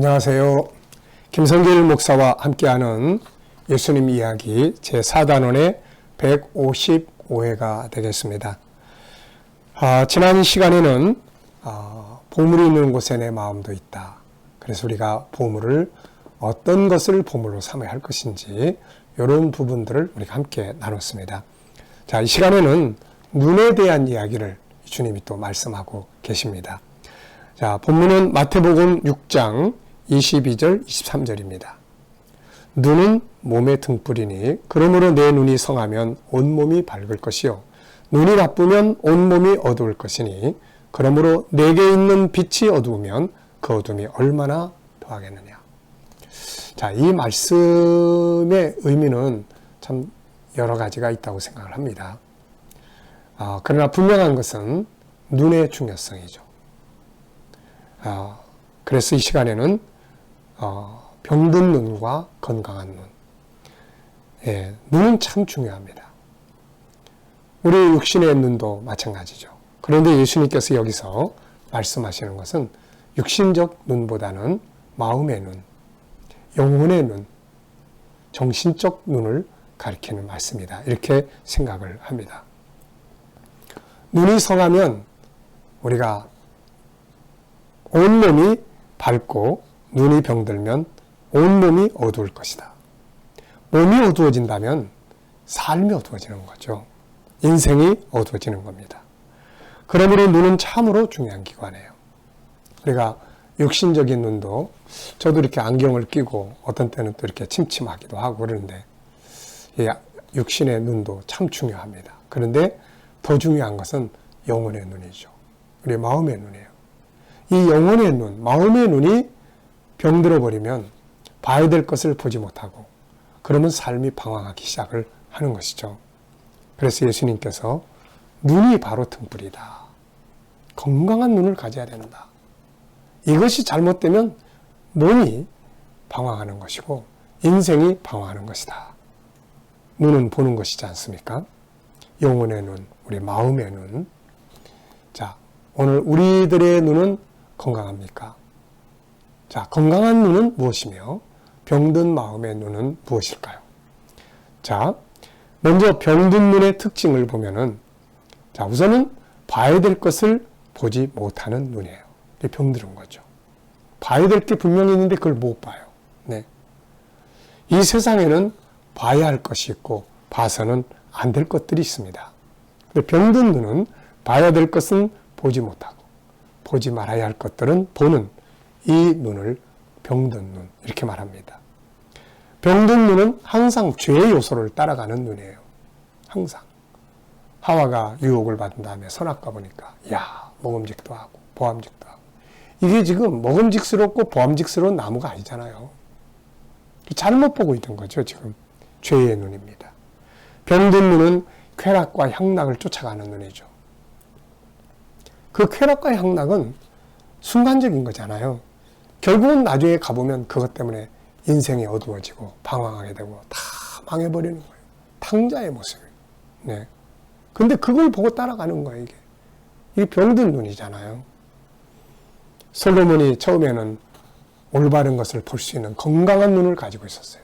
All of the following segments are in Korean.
안녕하세요. 김성길 목사와 함께하는 예수님 이야기 제4단원의 155회가 되겠습니다. 지난 시간에는 보물이 있는 곳에 내 마음도 있다. 그래서 우리가 보물을 어떤 것을 보물로 삼아야 할 것인지 이런 부분들을 우리가 함께 나눴습니다. 자, 이 시간에는 눈에 대한 이야기를 주님이 또 말씀하고 계십니다. 자, 본문은 마태복음 6장 22절 23절입니다. 눈은 몸의 등불이니 그러므로 내 눈이 성하면 온몸이 밝을 것이요 눈이 나쁘면 온몸이 어두울 것이니 그러므로 내게 있는 빛이 어두우면 그 어둠이 얼마나 더하겠느냐. 자, 이 말씀의 의미는 참 여러 가지가 있다고 생각을 합니다. 그러나 분명한 것은 눈의 중요성이죠. 그래서 이 시간에는 병든 눈과 건강한 눈. 눈은 참 중요합니다. 우리 육신의 눈도 마찬가지죠. 그런데 예수님께서 여기서 말씀하시는 것은 육신적 눈보다는 마음의 눈, 영혼의 눈, 정신적 눈을 가리키는 말씀이다. 이렇게 생각을 합니다. 눈이 성하면 우리가 온몸이 밝고 눈이 병들면 온몸이 어두울 것이다. 몸이 어두워진다면 삶이 어두워지는 거죠. 인생이 어두워지는 겁니다. 그러므로 눈은 참으로 중요한 기관이에요. 우리가 육신적인 눈도 저도 이렇게 안경을 끼고 어떤 때는 또 이렇게 침침하기도 하고 그러는데 육신의 눈도 참 중요합니다. 그런데 더 중요한 것은 영혼의 눈이죠. 우리 마음의 눈이에요. 이 영혼의 눈, 마음의 눈이 병들어 버리면 봐야 될 것을 보지 못하고 그러면 삶이 방황하기 시작을 하는 것이죠. 그래서 예수님께서 눈이 바로 등불이다. 건강한 눈을 가져야 된다. 이것이 잘못되면 몸이 방황하는 것이고 인생이 방황하는 것이다. 눈은 보는 것이지 않습니까? 영혼의 눈, 우리 마음의 눈. 자, 오늘 우리들의 눈은 건강합니까? 자, 건강한 눈은 무엇이며 병든 마음의 눈은 무엇일까요? 자, 먼저 병든 눈의 특징을 보면은 자, 우선은 봐야 될 것을 보지 못하는 눈이에요. 이게 병들은 거죠. 봐야 될 게 분명히 있는데 그걸 못 봐요. 네. 이 세상에는 봐야 할 것이 있고 봐서는 안 될 것들이 있습니다. 근데 병든 눈은 봐야 될 것은 보지 못하고 보지 말아야 할 것들은 보는 이 눈을 병든 눈 이렇게 말합니다. 병든 눈은 항상 죄의 요소를 따라가는 눈이에요. 항상. 하와가 유혹을 받은 다음에 선악과 보니까 먹음직도 하고 보암직도 하고 이게 지금 먹음직스럽고 보암직스러운 나무가 아니잖아요. 잘못 보고 있는 거죠. 지금 죄의 눈입니다. 병든 눈은 쾌락과 향락을 쫓아가는 눈이죠. 그 쾌락과 향락은 순간적인 거잖아요. 결국은 나중에 가보면 그것 때문에 인생이 어두워지고 방황하게 되고 다 망해버리는 거예요. 탕자의 모습이에요. 네. 근데 그걸 보고 따라가는 거예요, 이게. 이게 병든 눈이잖아요. 솔로몬이 처음에는 올바른 것을 볼 수 있는 건강한 눈을 가지고 있었어요.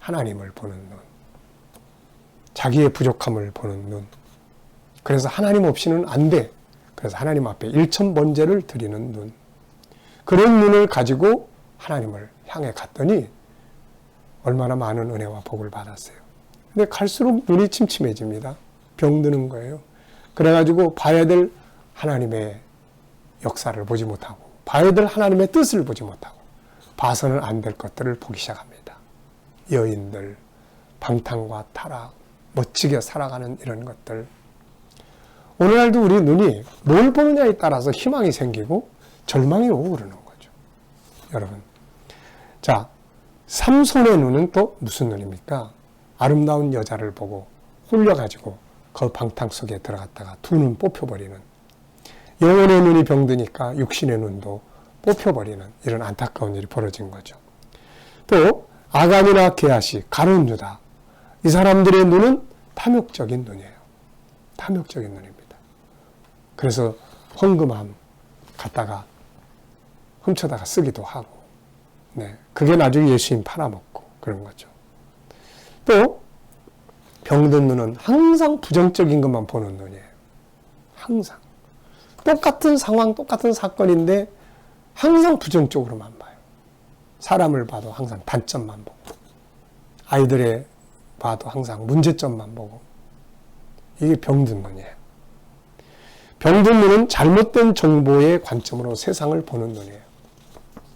하나님을 보는 눈. 자기의 부족함을 보는 눈. 그래서 하나님 없이는 안 돼. 그래서 하나님 앞에 일천번제를 드리는 눈. 그런 눈을 가지고 하나님을 향해 갔더니 얼마나 많은 은혜와 복을 받았어요. 근데 갈수록 눈이 침침해집니다. 병드는 거예요. 그래가지고 봐야 될 하나님의 역사를 보지 못하고 봐야 될 하나님의 뜻을 보지 못하고 봐서는 안 될 것들을 보기 시작합니다. 여인들, 방탕과 타락, 멋지게 살아가는 이런 것들. 오늘날도 우리 눈이 뭘 보느냐에 따라서 희망이 생기고 절망이 오고 그러는 거죠. 여러분. 자, 삼손의 눈은 또 무슨 눈입니까? 아름다운 여자를 보고 홀려가지고 그 방탕 속에 들어갔다가 두 눈 뽑혀버리는 영혼의 눈이 병드니까 육신의 눈도 뽑혀버리는 이런 안타까운 일이 벌어진 거죠. 또 아간이나 게하시, 가룟 유다 이 사람들의 눈은 탐욕적인 눈이에요. 탐욕적인 눈입니다. 그래서 헌금함 갖다가 훔쳐다가 쓰기도 하고 네, 그게 나중에 예수님 팔아먹고 그런 거죠. 또 병든 눈은 항상 부정적인 것만 보는 눈이에요. 항상. 똑같은 상황, 똑같은 사건인데 항상 부정적으로만 봐요. 사람을 봐도 항상 단점만 보고, 아이들에 봐도 항상 문제점만 보고, 이게 병든 눈이에요. 병든 눈은 잘못된 정보의 관점으로 세상을 보는 눈이에요.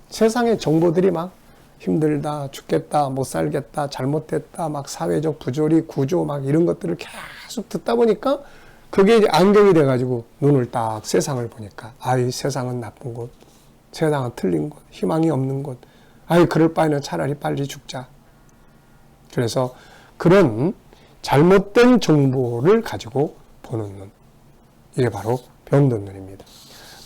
세상의 정보들이 막 힘들다, 죽겠다, 못 살겠다, 잘못됐다, 막 사회적 부조리, 구조 막 이런 것들을 계속 듣다 보니까 그게 이제 안경이 돼가지고 눈을 딱 세상을 보니까 아이 세상은 나쁜 곳, 세상은 틀린 곳, 희망이 없는 곳, 아이 그럴 바에는 차라리 빨리 죽자. 그래서 그런 잘못된 정보를 가지고 보는 눈, 이게 바로 병든 눈입니다.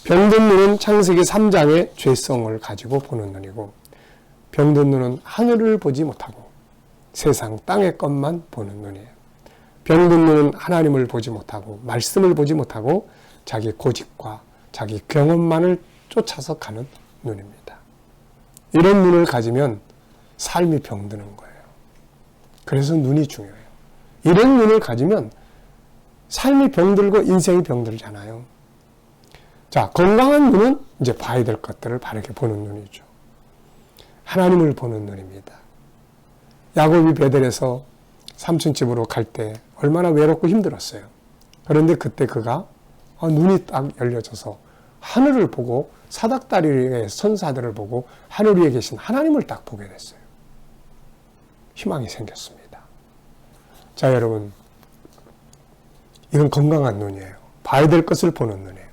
병든 눈은 창세기 3장의 죄성을 가지고 보는 눈이고, 병든 눈은 하늘을 보지 못하고 세상 땅의 것만 보는 눈이에요. 병든 눈은 하나님을 보지 못하고 말씀을 보지 못하고 자기 고집과 자기 경험만을 쫓아서 가는 눈입니다. 이런 눈을 가지면 삶이 병드는 거예요. 그래서 눈이 중요해요. 이런 눈을 가지면 삶이 병들고 인생이 병들잖아요. 자, 건강한 눈은 이제 봐야 될 것들을 바르게 보는 눈이죠. 하나님을 보는 눈입니다. 야곱이 베델에서 삼촌 집으로 갈 때 얼마나 외롭고 힘들었어요. 그런데 그때 그가 눈이 딱 열려져서 하늘을 보고 사닥다리 위에 선사들을 보고 하늘 위에 계신 하나님을 딱 보게 됐어요. 희망이 생겼습니다. 자, 여러분, 이건 건강한 눈이에요. 봐야 될 것을 보는 눈이에요.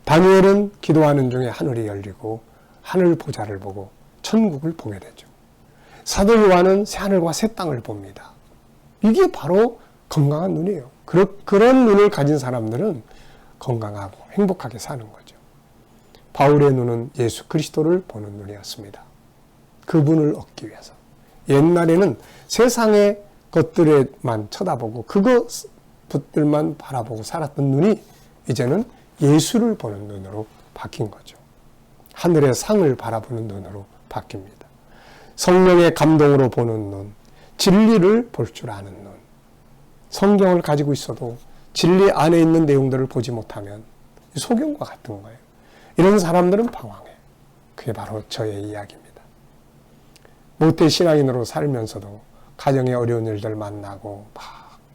다니엘은 기도하는 중에 하늘이 열리고 하늘 보좌를 보고 천국을 보게 되죠. 사도 요한은 새하늘과 새 땅을 봅니다. 이게 바로 건강한 눈이에요. 그런 눈을 가진 사람들은 건강하고 행복하게 사는 거죠. 바울의 눈은 예수 그리스도를 보는 눈이었습니다. 그분을 얻기 위해서. 옛날에는 세상의 것들에만 쳐다보고 그것들만 바라보고 살았던 눈이 이제는 예수를 보는 눈으로 바뀐 거죠. 하늘의 상을 바라보는 눈으로 바뀝니다. 성령의 감동으로 보는 눈, 진리를 볼 줄 아는 눈. 성경을 가지고 있어도 진리 안에 있는 내용들을 보지 못하면 소경과 같은 거예요. 이런 사람들은 방황해. 그게 바로 저의 이야기입니다. 모태 신앙인으로 살면서도 가정의 어려운 일들 만나고 막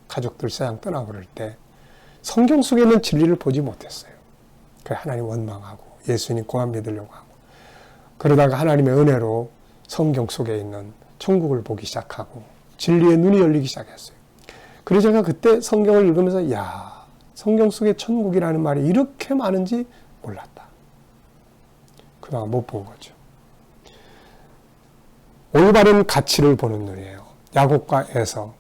가족들 세상 떠나고 그럴 때 성경 속에 있는 진리를 보지 못했어요. 그 하나님 원망하고 예수님 고만 믿으려고 하고, 그러다가 하나님의 은혜로 성경 속에 있는 천국을 보기 시작하고 진리의 눈이 열리기 시작했어요. 그래서 제가 그때 성경을 읽으면서 야, 성경 속에 천국이라는 말이 이렇게 많은지 몰랐다. 그동안 못 본 거죠. 올바른 가치를 보는 눈이에요. 야곱과 에서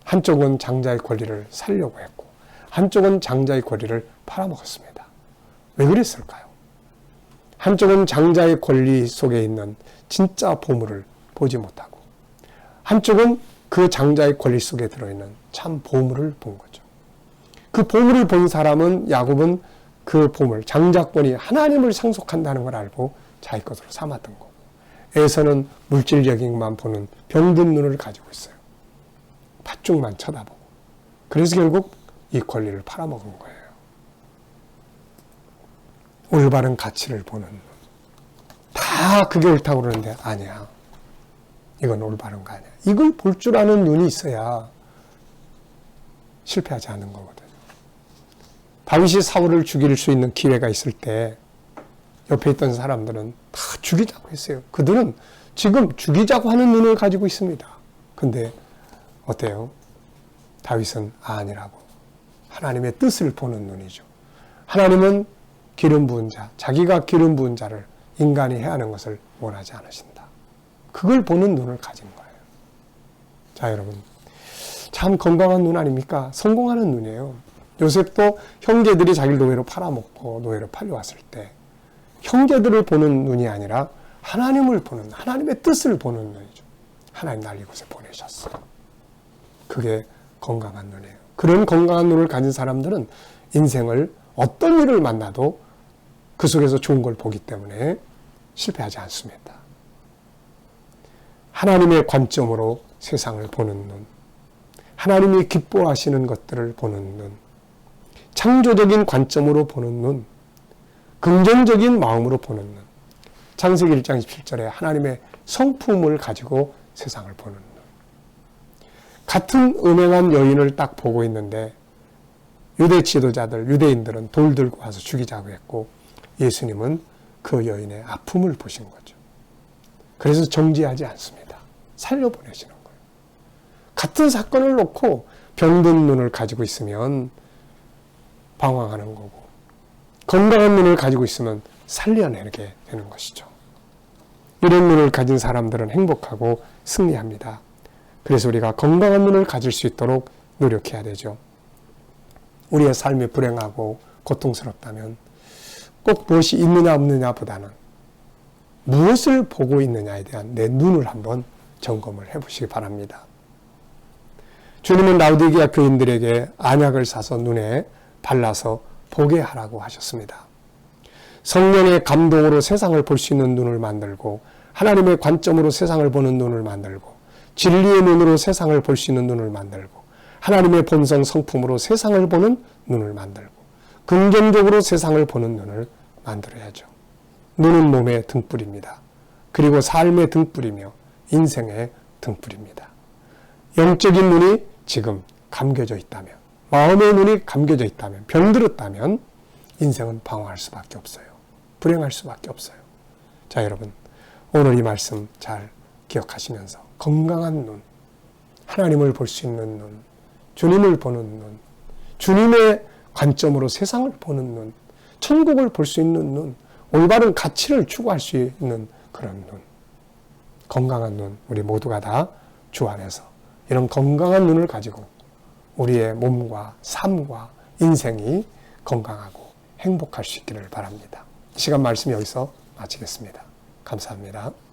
한쪽은 장자의 권리를 살려고 했고 한쪽은 장자의 권리를 팔아먹었습니다. 왜 그랬을까요? 한쪽은 장자의 권리 속에 있는 진짜 보물을 보지 못하고 한쪽은 그 장자의 권리 속에 들어있는 참 보물을 본 거죠. 그 보물을 본 사람은, 야곱은 그 보물, 장자권이 하나님을 상속한다는 걸 알고 자기 것으로 삼았던 거고, 에서는 물질적인 것만 보는 병든 눈을 가지고 있어요. 팥죽만 쳐다보고. 그래서 결국 이 권리를 팔아먹은 거예요. 올바른 가치를 보는 눈. 다 그게 옳다고 그러는데 아니야. 이건 올바른 거 아니야. 이걸 볼 줄 아는 눈이 있어야 실패하지 않는 거거든요. 다윗이 사울을 죽일 수 있는 기회가 있을 때 옆에 있던 사람들은 다 죽이자고 했어요. 그들은 지금 죽이자고 하는 눈을 가지고 있습니다. 근데 어때요? 다윗은 아니라고. 하나님의 뜻을 보는 눈이죠. 하나님은 기름 부은 자, 자기가 기름 부은 자를 인간이 해야 하는 것을 원하지 않으신다. 그걸 보는 눈을 가진 거예요. 자, 여러분, 참 건강한 눈 아닙니까? 성공하는 눈이에요. 요셉도 형제들이 자기를 노예로 팔아먹고 노예로 팔려왔을 때 형제들을 보는 눈이 아니라 하나님을 보는, 하나님의 뜻을 보는 눈이죠. 하나님 날 이곳에 보내셨어. 그게 건강한 눈이에요. 그런 건강한 눈을 가진 사람들은 인생을 어떤 일을 만나도 그 속에서 좋은 걸 보기 때문에 실패하지 않습니다. 하나님의 관점으로 세상을 보는 눈, 하나님이 기뻐하시는 것들을 보는 눈, 창조적인 관점으로 보는 눈, 긍정적인 마음으로 보는 눈. 창세기 1장 17절에 하나님의 성품을 가지고 세상을 보는 눈. 같은 음행한 여인을 딱 보고 있는데 유대 지도자들, 유대인들은 돌 들고 와서 죽이자고 했고 예수님은 그 여인의 아픔을 보신 거죠. 그래서 정죄하지 않습니다. 살려보내시는 거예요. 같은 사건을 놓고 병든 눈을 가지고 있으면 방황하는 거고 건강한 눈을 가지고 있으면 살려내게 되는 것이죠. 이런 눈을 가진 사람들은 행복하고 승리합니다. 그래서 우리가 건강한 눈을 가질 수 있도록 노력해야 되죠. 우리의 삶이 불행하고 고통스럽다면 꼭 무엇이 있느냐 없느냐보다는 무엇을 보고 있느냐에 대한 내 눈을 한번 점검을 해보시기 바랍니다. 주님은 라우디게아 교인들에게 안약을 사서 눈에 발라서 보게 하라고 하셨습니다. 성령의 감동으로 세상을 볼 수 있는 눈을 만들고 하나님의 관점으로 세상을 보는 눈을 만들고 진리의 눈으로 세상을 볼 수 있는 눈을 만들고 하나님의 본성 성품으로 세상을 보는 눈을 만들고 긍정적으로 세상을 보는 눈을 만들어야죠. 눈은 몸의 등불입니다. 그리고 삶의 등불이며 인생의 등불입니다. 영적인 눈이 지금 감겨져 있다면, 마음의 눈이 감겨져 있다면, 병들었다면 인생은 방황할 수밖에 없어요. 불행할 수밖에 없어요. 자, 여러분, 오늘 이 말씀 잘 기억하시면서 건강한 눈, 하나님을 볼 수 있는 눈, 주님을 보는 눈, 주님의 관점으로 세상을 보는 눈, 천국을 볼 수 있는 눈, 올바른 가치를 추구할 수 있는 그런 눈, 건강한 눈, 우리 모두가 다 주 안에서 이런 건강한 눈을 가지고 우리의 몸과 삶과 인생이 건강하고 행복할 수 있기를 바랍니다. 이 시간 말씀 여기서 마치겠습니다. 감사합니다.